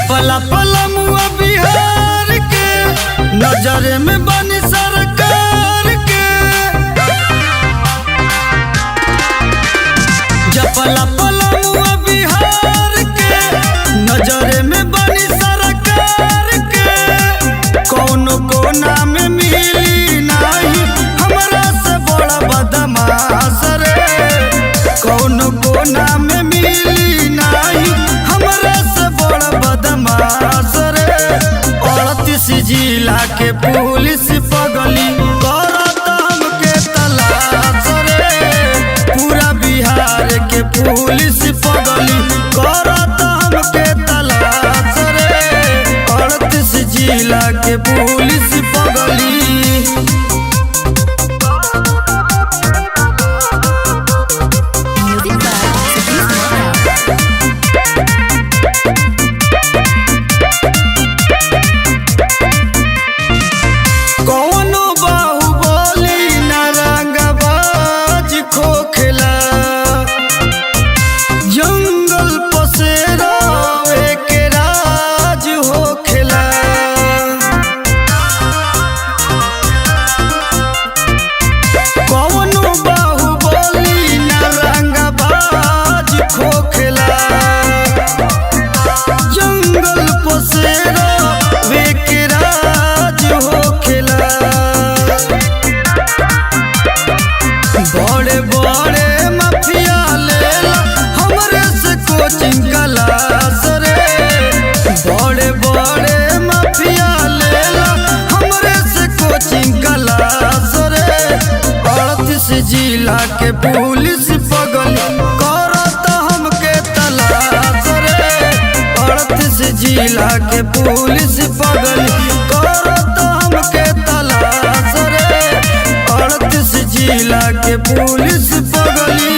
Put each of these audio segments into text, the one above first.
चपला पलमुआ बिहार के नजर में बनी सरकार के। चपला पलमुआ बिहार के नजर में बनी सरकार के। कौनो कोना में मिली नहीं हमरा से बड़ा बदमाश रे। कौनो कोना में मिली नहीं हमरा से बड़ा बदमाश रे। 38 जिला के पुलिस पगली करत हमके तलाश रे। पूरा बिहार के पुलिस पगली करत हमके तलाश रे। 38 जिला के पुलिस पगली। बड़े बड़े माफिया लेला हमरे से कोचिंग क्लास रे। बड़े बड़े माफिया लेला हमरे से कोचिंग क्लास रे। 38 जिला के पुलिस पगली करत हमके तलाश रे। 38 जिला के पुलिस पगली करत हमके तलाश रे। 38 जिला के पुलिस पगली।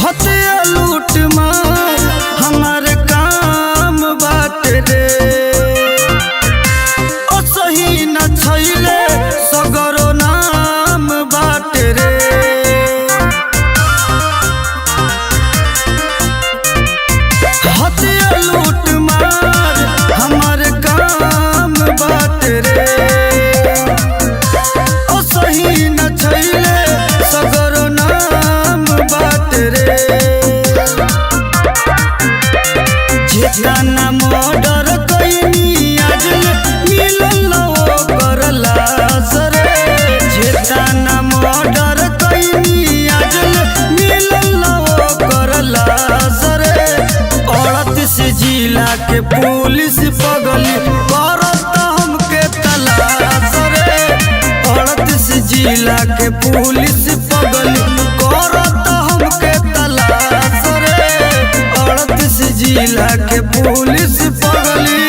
हत्या लूट मार हमारे काम बात रे। सही न छैले सगरो नाम बाट रे। हत्या लूट मार हमारे काम बाट रे। सही न छैले सगरो नाम बाट रे। जेतना मर्डर कैनी आज मिलल ओकर लाश रे। जेतना मर्डर कैनी आज मिलल ओकर लाश रे। 38 जिला के पुलिस पगली करत हमके तलाश रे। 38 जिला के पुलिस पगली करत हमके तलाश रे। 38 जिला के पुलिस पगली।